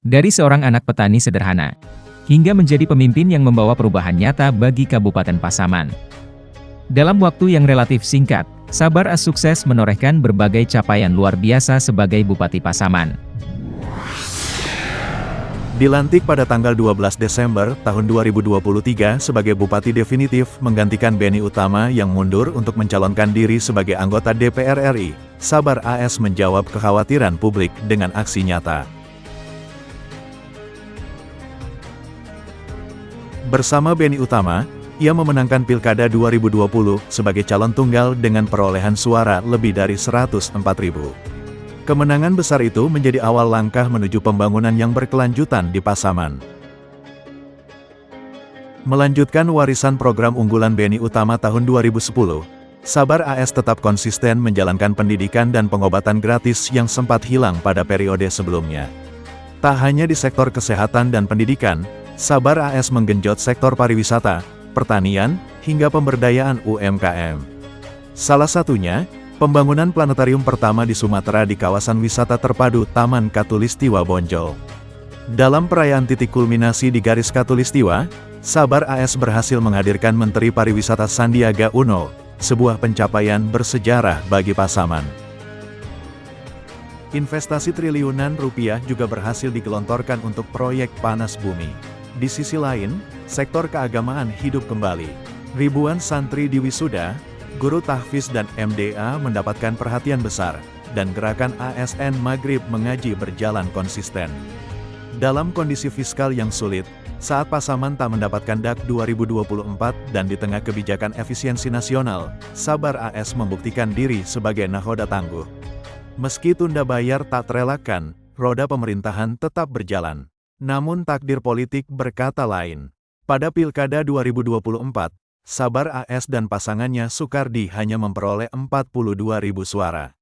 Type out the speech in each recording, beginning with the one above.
Dari seorang anak petani sederhana, hingga menjadi pemimpin yang membawa perubahan nyata bagi Kabupaten Pasaman. Dalam waktu yang relatif singkat, Sabar As sukses menorehkan berbagai capaian luar biasa sebagai Bupati Pasaman. Dilantik pada tanggal 12 Desember tahun 2023 sebagai Bupati definitif menggantikan Benny Utama yang mundur untuk mencalonkan diri sebagai anggota DPR RI, Sabar AS menjawab kekhawatiran publik dengan aksi nyata. Bersama Benny Utama, ia memenangkan Pilkada 2020 sebagai calon tunggal dengan perolehan suara lebih dari 104.000. Kemenangan besar itu menjadi awal langkah menuju pembangunan yang berkelanjutan di Pasaman. Melanjutkan warisan program unggulan Benny Utama tahun 2010, Sabar AS tetap konsisten menjalankan pendidikan dan pengobatan gratis yang sempat hilang pada periode sebelumnya. Tak hanya di sektor kesehatan dan pendidikan, Sabar AS menggenjot sektor pariwisata, pertanian, hingga pemberdayaan UMKM. Salah satunya, pembangunan planetarium pertama di Sumatera di kawasan wisata terpadu Taman Katulistiwa Bonjol. Dalam perayaan titik kulminasi di garis Katulistiwa, Sabar AS berhasil menghadirkan Menteri Pariwisata Sandiaga Uno, sebuah pencapaian bersejarah bagi Pasaman. Investasi triliunan rupiah juga berhasil digelontorkan untuk proyek panas bumi. Di sisi lain, sektor keagamaan hidup kembali. Ribuan santri di wisuda, guru tahfiz dan MDA mendapatkan perhatian besar, dan gerakan ASN Maghrib mengaji berjalan konsisten. Dalam kondisi fiskal yang sulit, saat Pasaman tak mendapatkan DAK 2024 dan di tengah kebijakan efisiensi nasional, Sabar AS membuktikan diri sebagai nahoda tangguh. Meski tunda bayar tak terelakkan, roda pemerintahan tetap berjalan. Namun takdir politik berkata lain. Pada Pilkada 2024, Sabar AS dan pasangannya Soekardi hanya memperoleh 42.000 suara.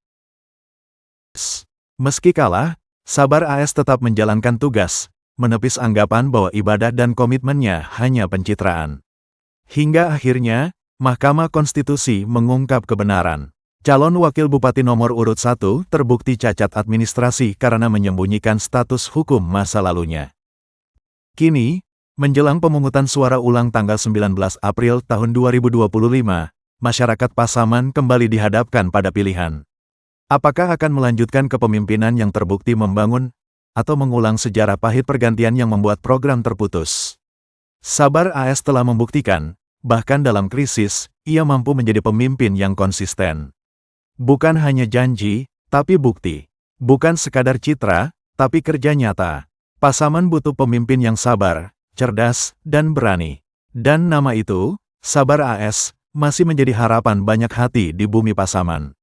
Meski kalah, Sabar AS tetap menjalankan tugas, menepis anggapan bahwa ibadah dan komitmennya hanya pencitraan. Hingga akhirnya, Mahkamah Konstitusi mengungkap kebenaran. Calon Wakil Bupati nomor urut 1 terbukti cacat administrasi karena menyembunyikan status hukum masa lalunya. Kini, menjelang pemungutan suara ulang tanggal 19 April tahun 2025, masyarakat Pasaman kembali dihadapkan pada pilihan. Apakah akan melanjutkan kepemimpinan yang terbukti membangun, atau mengulang sejarah pahit pergantian yang membuat program terputus? Sabar AS telah membuktikan, bahkan dalam krisis, ia mampu menjadi pemimpin yang konsisten. Bukan hanya janji, tapi bukti. Bukan sekadar citra, tapi kerja nyata. Pasaman butuh pemimpin yang sabar, cerdas, dan berani. Dan nama itu, Sabar AS, masih menjadi harapan banyak hati di bumi Pasaman.